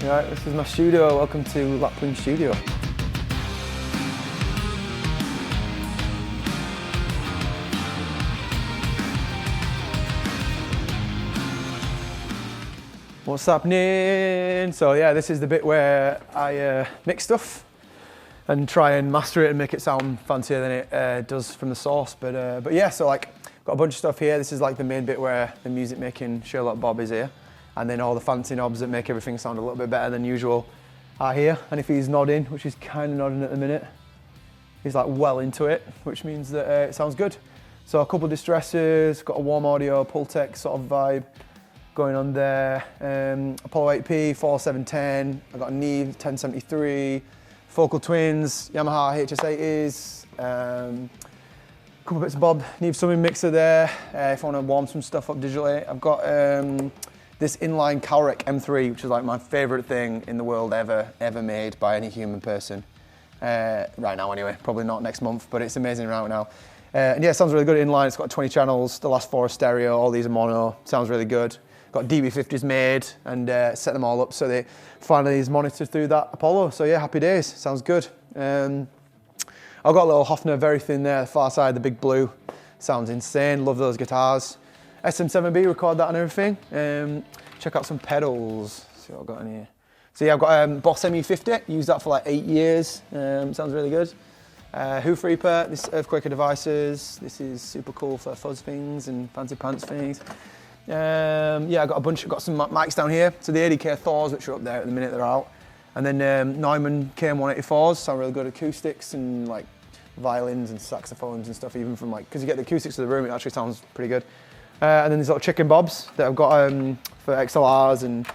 Right, this is my studio. Welcome to LapwingStudio. What's happening? So yeah, this is the bit where I mix stuff and try and master it and make it sound fancier than it does from the source. But yeah, so like got a bunch of stuff here. This is like the main bit where the music making Sherlock Bob is here. And then all the fancy knobs that make everything sound a little bit better than usual are here. And if he's nodding, which he's kind of nodding at the minute, he's like well into it, which means that it sounds good. So a couple of distressors, got a warm audio, Pultec sort of vibe going on there. Apollo 8P, 4710, I got a Neve 1073, Focal Twins, Yamaha HS80s, couple bits of Bob, Neve Summing mixer there, if I want to warm some stuff up digitally. I've got this inline Calrec M3, which is like my favorite thing in the world ever made by any human person. Right now anyway, probably not next month, but it's amazing right now. And yeah, it sounds really good inline. It's got 20 channels, the last 4 are stereo, all these are mono, sounds really good. Got DB50s made and set them all up so they finally is monitored through that Apollo. So yeah, happy days, sounds good. I've got a little Hofner very thin there, the far side, the big blue. Sounds insane, love those guitars. SM7B, record that and everything. Check out some pedals, see what I've got in here. So yeah, I've got Boss MU50, used that for like 8 years, sounds really good. Hoof Reaper, this Earthquaker Devices, this is super cool for fuzz things and fancy pants things. Yeah, I got some mics down here. So the 80K Thors, which are up there at the minute, they're out. And then Neumann KM184s, sound really good acoustics and like violins and saxophones and stuff, even from like, because you get the acoustics of the room, it actually sounds pretty good. And then these little chicken bobs that I've got for XLRs and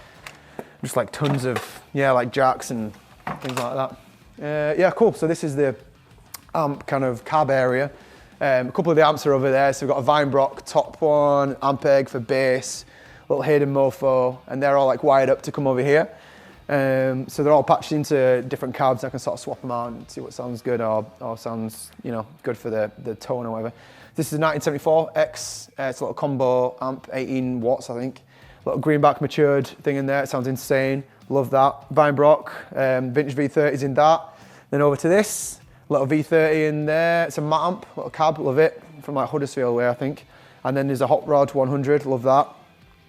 just like tons of, yeah, like jacks and things like that. Yeah, cool. So this is the amp kind of cab area. A couple of the amps are over there. So we've got a Vinebrock top one, Ampeg for bass, little Hayden Mofo, and they're all like wired up to come over here. So they're all patched into different cabs. I can sort of swap them out and see what sounds good or sounds, you know, good for the tone or whatever. This is a 1974X, it's a little combo amp, 18 watts I think. Little greenback matured thing in there, it sounds insane, love that. Vinebrock, vintage V30s in that. Then over to this, little V30 in there, it's a matte amp, little cab, love it, from like Huddersfield way I think. And then there's a Hot Rod 100, love that.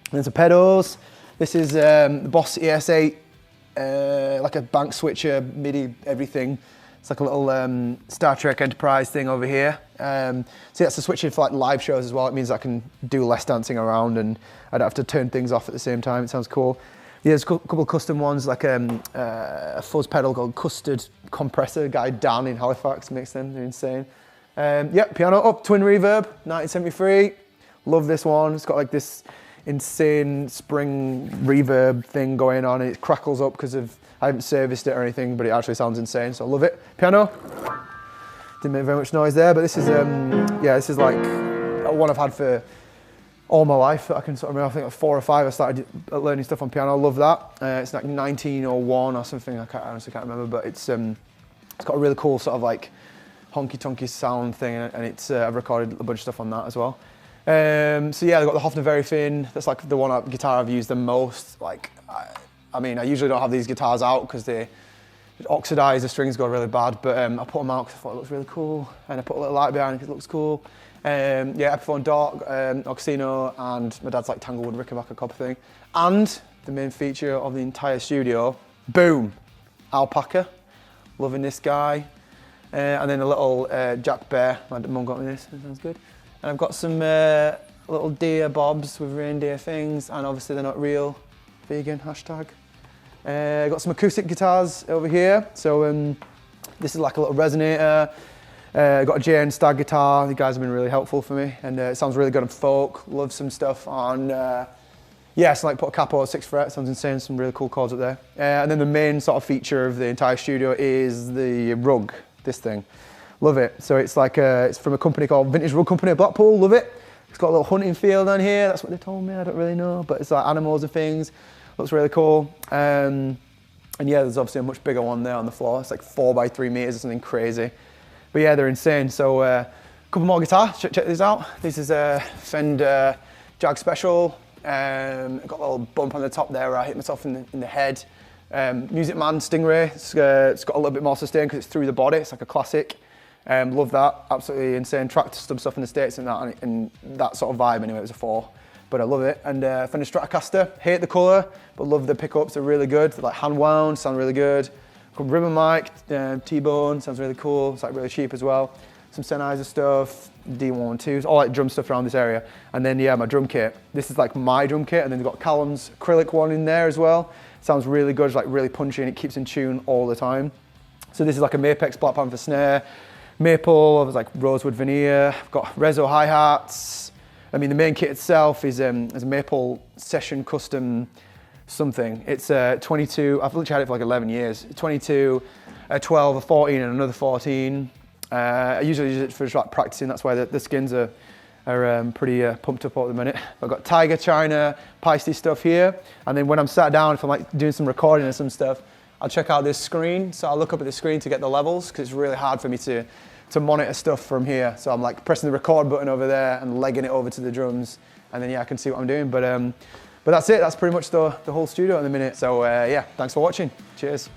And then some pedals, this is the Boss ES8, like a bank switcher, MIDI, everything. It's like a little Star Trek Enterprise thing over here. So that's the switching for like live shows as well. It means I can do less dancing around and I don't have to turn things off at the same time. It sounds cool. Yeah, there's a couple of custom ones, like a fuzz pedal called Custard Compressor. Guy Dan in Halifax makes them, they're insane. Yeah, piano up, twin reverb, 1973. Love this one. It's got like this insane spring reverb thing going on and it crackles up because I haven't serviced it or anything, but it actually sounds insane, so I love it. Piano, didn't make very much noise there, but this is, yeah, this is like one I've had for all my life. I can sort of remember, I think like 4 or 5 I started learning stuff on piano, I love that. It's like 1901 or something, I honestly can't remember, but it's got a really cool sort of like honky-tonky sound thing, and it's I've recorded a bunch of stuff on that as well. So yeah, I've got the Hofner Very Thin, that's like the one guitar I've used the most. Like, I mean, I usually don't have these guitars out because they oxidize, the strings go really bad, but I put them out because I thought it looks really cool, and I put a little light behind it because it looks cool. Yeah, Epiphone Dark, Oxino, and my dad's like Tanglewood Rickenbacker copper thing. And the main feature of the entire studio, boom, Alpaca, loving this guy. And then a little Jack Bear, my mum got me this, that sounds good. And I've got some little deer bobs with reindeer things, and obviously they're not real, vegan, hashtag. Got some acoustic guitars over here. So this is like a little resonator. Got a JN Stag guitar. The guys have been really helpful for me, and it sounds really good on folk. Love some stuff on, yeah, so like put a capo 6 fret, sounds insane, some really cool chords up there. And then the main sort of feature of the entire studio is the rug, this thing. Love it. So it's like, it's from a company called Vintage Rug Company of Blackpool, love it. It's got a little hunting field on here, that's what they told me, I don't really know, but it's like animals and things. Looks really cool. And yeah, there's obviously a much bigger one there on the floor. It's like 4 by 3 meters or something crazy. But yeah, they're insane. So a couple more guitars, check these out. This is a Fender Jag Special. Got a little bump on the top there where I hit myself in the head. Music Man Stingray, it's got a little bit more sustain because it's through the body, it's like a classic. Love that, absolutely insane. Tracked some stuff in the States and that sort of vibe anyway, it was a 4. But I love it. And Fender Stratocaster, hate the colour, but love the pickups, they're really good. They're like hand wound, sound really good. Got ribbon mic, T-Bone, sounds really cool. It's like really cheap as well. Some Sennheiser stuff, D112s, all like drum stuff around this area. And then yeah, my drum kit. This is like my drum kit, and then they've got Callum's acrylic one in there as well. Sounds really good, it's like really punchy, and it keeps in tune all the time. So this is like a Mapex Black Panther snare, maple, it was like rosewood veneer. I've got Rezo hi-hats. I mean, the main kit itself is a maple session custom something. It's 22, I've literally had it for like 11 years. 22, a 12, a 14, and another 14. I usually use it for just like practicing. That's why the skins are pretty pumped up at the minute. I've got Tiger China, Peisty stuff here. And then when I'm sat down, if I'm like doing some recording or some stuff, I'll check out this screen. So I'll look up at the screen to get the levels, because it's really hard for me to monitor stuff from here. So I'm like pressing the record button over there and legging it over to the drums. And then yeah, I can see what I'm doing. But that's it, that's pretty much the whole studio in the minute. So yeah, thanks for watching, cheers.